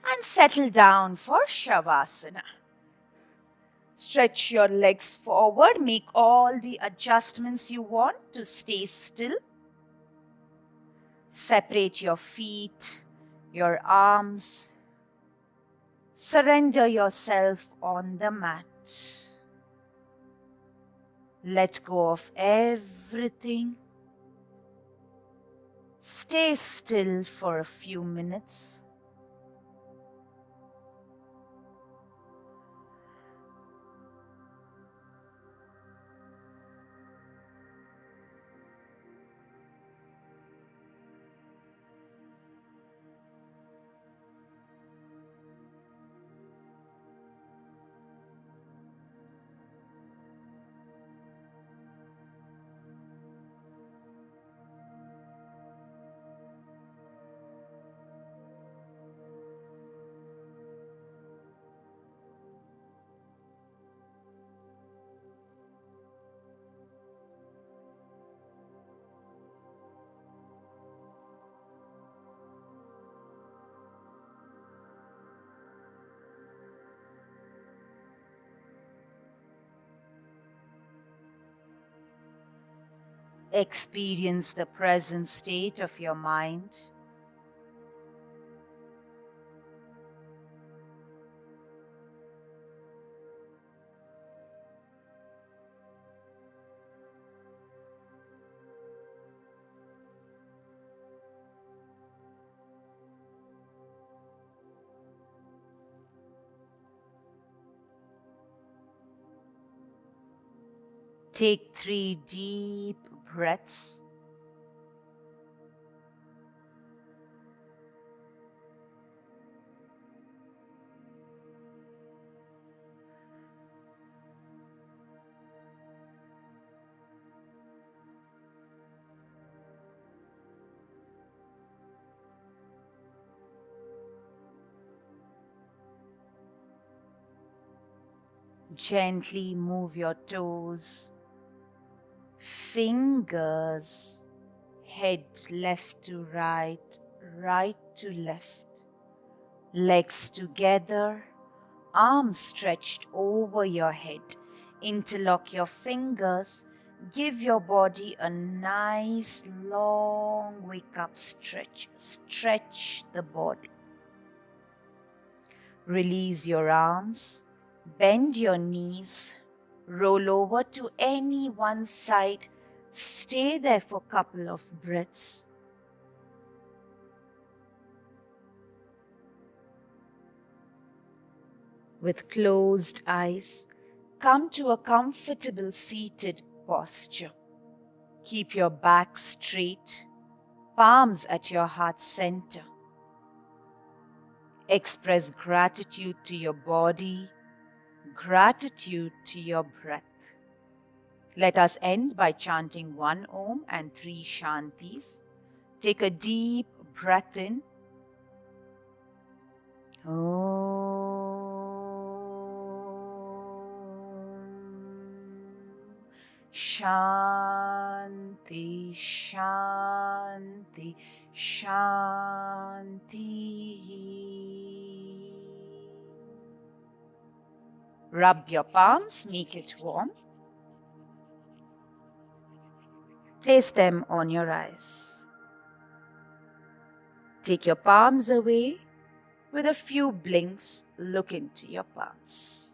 And settle down for Savasana. Stretch your legs forward, make all the adjustments you want to stay still. Separate your feet, your arms. Surrender yourself on the mat. Let go of everything. Stay still for a few minutes. Experience the present state of your mind. Take 3 deep breaths. Gently move your toes, fingers, head left to right, right to left, legs together, arms stretched over your head. Interlock your fingers. Give your body a nice long wake up stretch. Stretch the body. Release your arms. Bend your knees. Roll over to any one side. Stay there for a couple of breaths. With closed eyes, come to a comfortable seated posture. Keep your back straight, palms at your heart center. Express gratitude to your body, gratitude to your breath. Let us end by chanting 1 Om and 3 Shantis. Take a deep breath in. Shanti, Shanti, Shanti. Rub your palms, make it warm. Place them on your eyes. Take your palms away. With a few blinks, look into your palms.